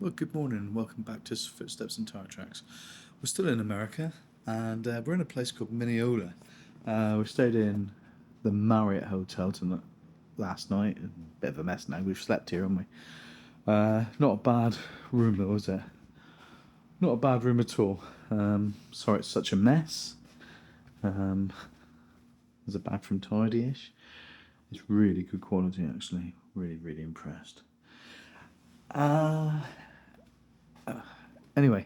Well, good morning and welcome back to Footsteps and Tire Tracks. We're still in America and we're in a place called Mineola. We stayed in the Marriott Hotel last night. A bit of a mess now. We've slept here, haven't we? Not a bad room though, is it? Not a bad room at all. Sorry it's such a mess. There's a bathroom tidy-ish. It's really good quality actually. Really impressed. Anyway,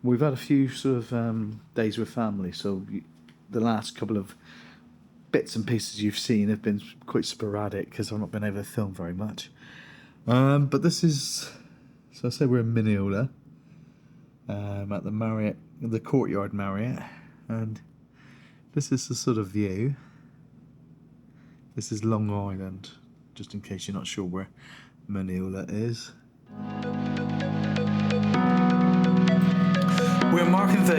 we've had a few sort of days with family, so the last couple of bits and pieces you've seen have been quite sporadic because I've not been able to film very much. But this is, so I say we're in Mineola, at the Marriott, the Courtyard Marriott, and this is the sort of view. This is Long Island, just in case you're not sure where Mineola is. We're Mark and V,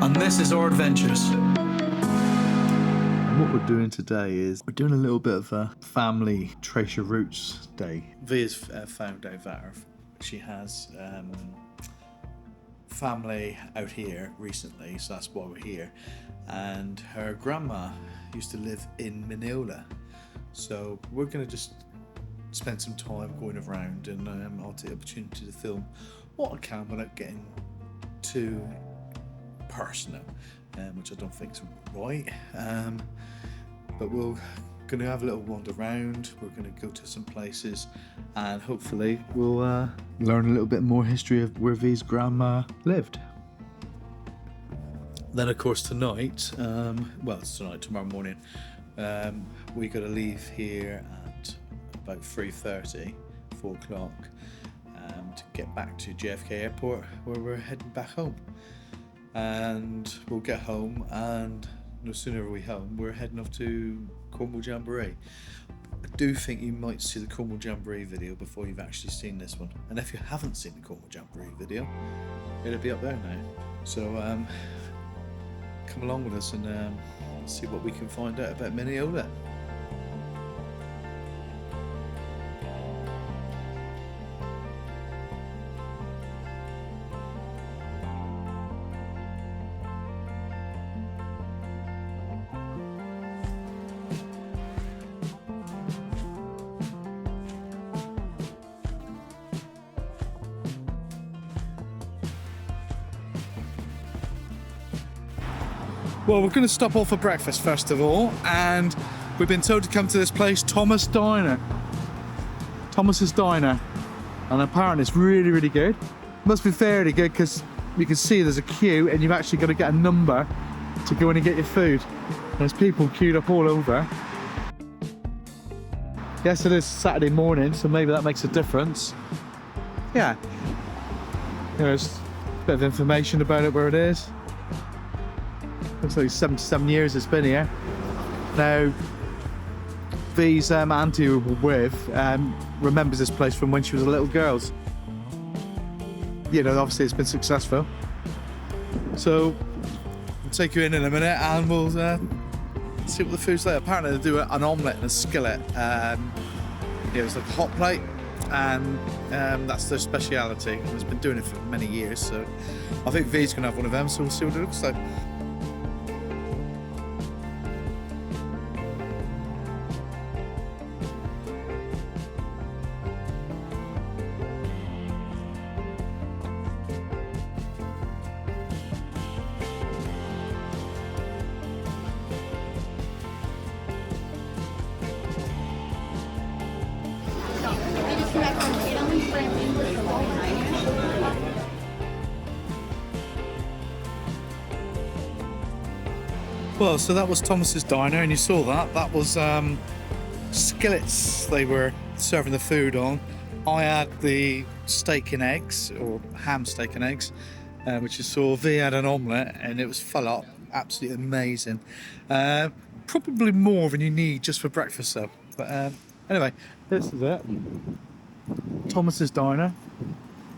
and this is our adventures. And what we're doing today is we're doing a little bit of a family trace your roots day. V has found out that she has family out here recently, so that's why we're here. And her grandma used to live in Mineola, so we're going to just spend some time going around, and I'll take the opportunity to film what I can without getting too personal, which I don't think is right. But we're going to have a little wander around. We're going to go to some places, and hopefully we'll learn a little bit more history of where V's grandma lived. Then, of course, tonight, it's tonight, tomorrow morning, we got to leave here at about 3:30, 4 o'clock. To get back to JFK Airport, where we're heading back home. And we'll get home, and no sooner are we home, we're heading off to Cornwall Jamboree. I do think you might see the Cornwall Jamboree video before you've actually seen this one. And if you haven't seen the Cornwall Jamboree video, it'll be up there now. So come along with us and see what we can find out about Mineola. Well, we're going to stop off for breakfast first of all, and we've been told to come to this place, Thomas's Diner, and apparently it's really good. Must be fairly good because you can see there's a queue, and you've actually got to get a number to go in and get your food. There's people queued up all over. Yes, it is Saturday morning, so maybe that makes a difference. Yeah, there's a bit of information about it, where it is. Looks like 77 years it's been here. Now, V's auntie who we're with remembers this place from when she was a little girl. You know, obviously it's been successful. So, we'll take you in a minute and we'll see what the food's like. Apparently they do an omelette in a skillet. It's like a hot plate, and that's their speciality. And it's been doing it for many years, so I think V's going to have one of them, so we'll see what it looks like. Well, so that was Thomas's Diner, and you saw that. That was skillets they were serving the food on. I had the steak and eggs, or ham steak and eggs, which you saw. V had an omelette, and it was full up. Absolutely amazing. Probably more than you need just for breakfast, though. But anyway, this is it. Thomas's Diner.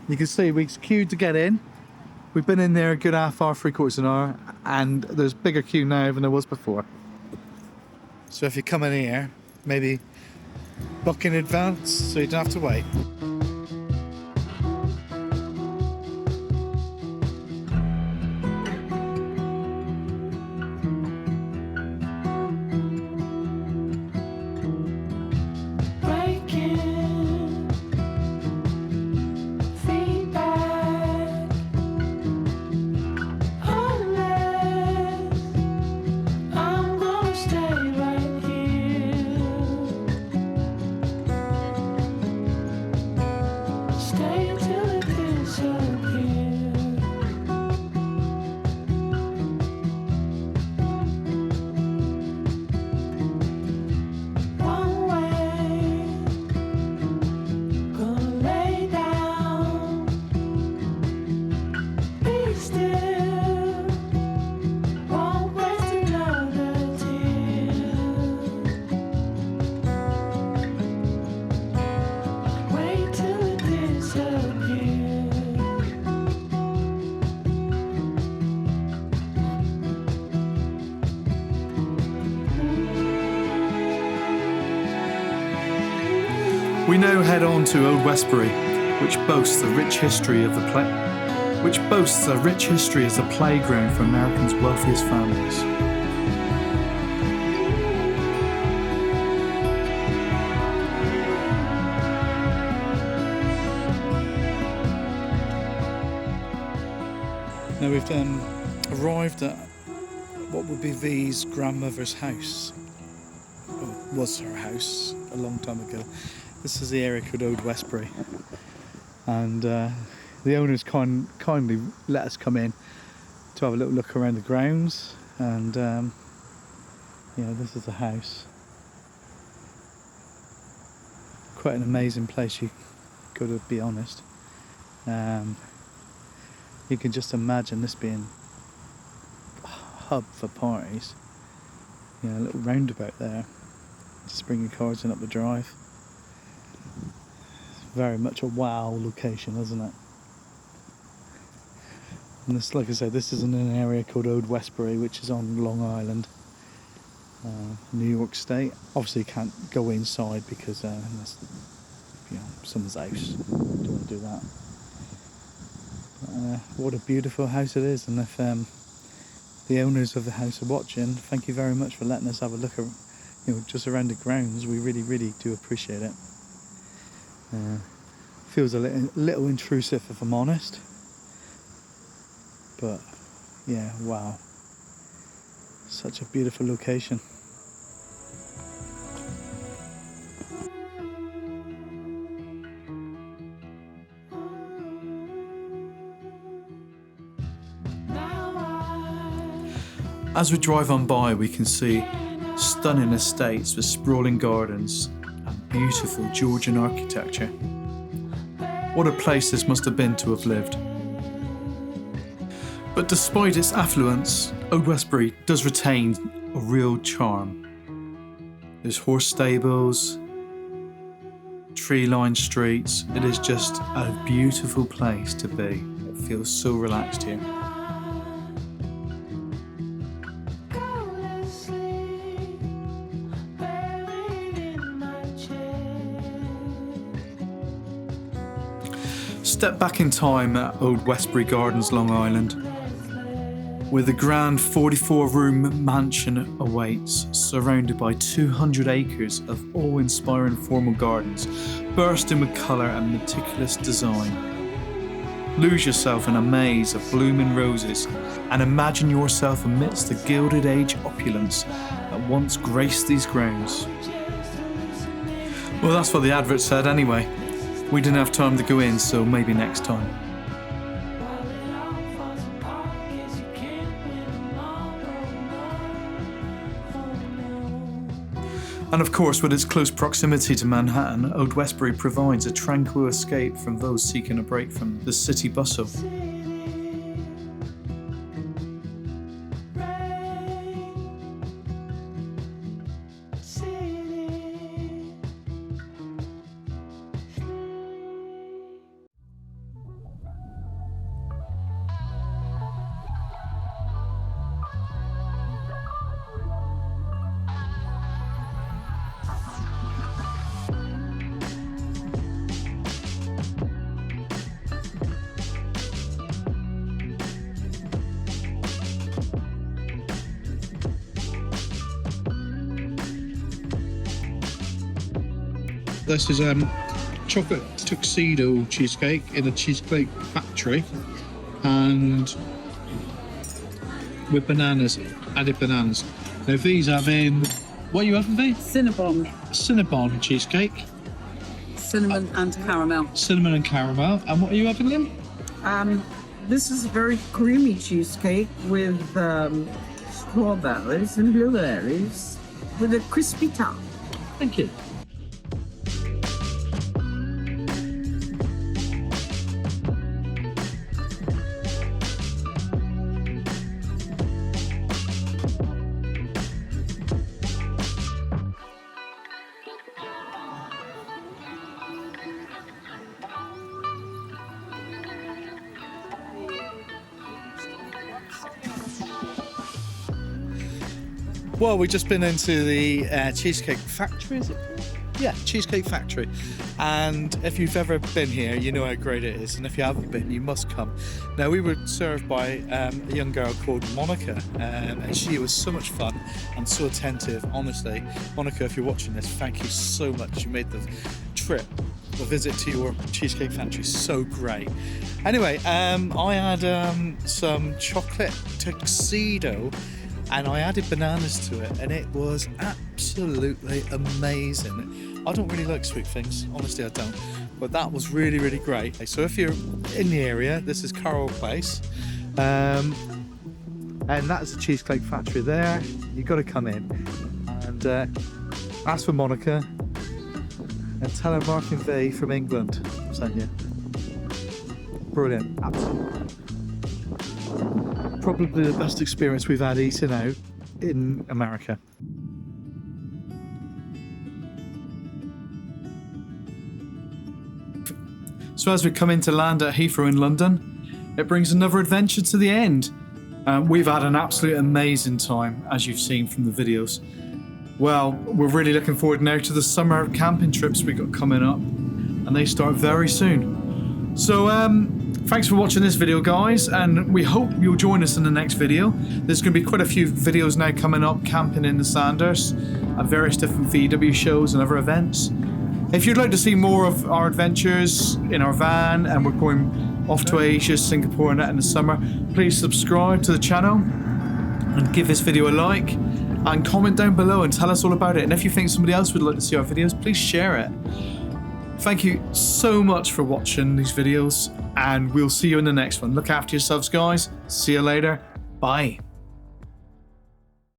You can see we queued to get in. We've been in there a good half hour, 3/4 an hour, and there's a bigger queue now than there was before. So if you come in here, maybe book in advance so you don't have to wait. We now head on to Old Westbury, which boasts a rich history as a playground for America's wealthiest families. Now we've arrived at what would be V's grandmother's house. Or was her house a long time ago. This is the area called Old Westbury. And the owners kindly let us come in to have a little look around the grounds. And this is the house. Quite an amazing place, you got to be honest. You can just imagine this being a hub for parties. A little roundabout there. Just bring your cars in up the drive. It's very much a wow location, isn't it? And this, like I said, this is in an area called Old Westbury, which is on Long Island, New York State. Obviously, you can't go inside because that's someone's house. Don't want to do that. What a beautiful house it is, and if the owners of the house are watching, thank you very much for letting us have a look just around the grounds. We really, really do appreciate it. Feels a little intrusive, if I'm honest, but yeah, wow, such a beautiful location. As we drive on by, we can see stunning estates with sprawling gardens and beautiful Georgian architecture. What a place this must have been to have lived. But despite its affluence, Old Westbury does retain a real charm. There's horse stables, tree-lined streets. It is just a beautiful place to be. It feels so relaxed here. Step back in time at Old Westbury Gardens, Long Island, where the grand 44-room mansion awaits, surrounded by 200 acres of awe-inspiring formal gardens, bursting with colour and meticulous design. Lose yourself in a maze of blooming roses and imagine yourself amidst the Gilded Age opulence that once graced these grounds. Well, that's what the advert said anyway. We didn't have time to go in, so maybe next time. And of course, with its close proximity to Manhattan, Old Westbury provides a tranquil escape from those seeking a break from the city bustle. This is chocolate tuxedo cheesecake in a Cheesecake Factory, and with bananas, added bananas. Now these have what are you having, V? Cinnabon cheesecake. Cinnamon and caramel. Cinnamon and caramel. And what are you having, Lynn? This is a very creamy cheesecake with strawberries and blueberries with a crispy top. Thank you. Well, we've just been into the Cheesecake Factory, is it? Yeah, Cheesecake Factory. And if you've ever been here, you know how great it is. And if you haven't been, you must come. Now, we were served by a young girl called Monica, and she was so much fun and so attentive, honestly. Monica, if you're watching this, thank you so much. You made the trip, the visit to your Cheesecake Factory so great. Anyway, I had some chocolate tuxedo and I added bananas to it, and it was absolutely amazing. I don't really like sweet things, honestly I don't, but that was really, really great. So if you're in the area, this is Carroll Place, and that's the Cheesecake Factory there. You've got to come in and ask for Monica and tell her Mark and V from England sent you. Brilliant, absolutely. Probably the best experience we've had eating out in America. So as we come into land at Heathrow in London, it brings another adventure to the end. We've had an absolute amazing time, as you've seen from the videos. Well, we're really looking forward now to the summer camping trips we got coming up, and they start very soon. So thanks for watching this video, guys, and we hope you'll join us in the next video. There's going to be quite a few videos now coming up, camping in the Sanders at various different VW shows and other events. If you'd like to see more of our adventures in our van, and we're going off to Asia, Singapore and that in the summer, please subscribe to the channel and give this video a like and comment down below and tell us all about it. And if you think somebody else would like to see our videos, please share it. Thank you so much for watching these videos, and we'll see you in the next one. Look after yourselves, guys. See you later. Bye.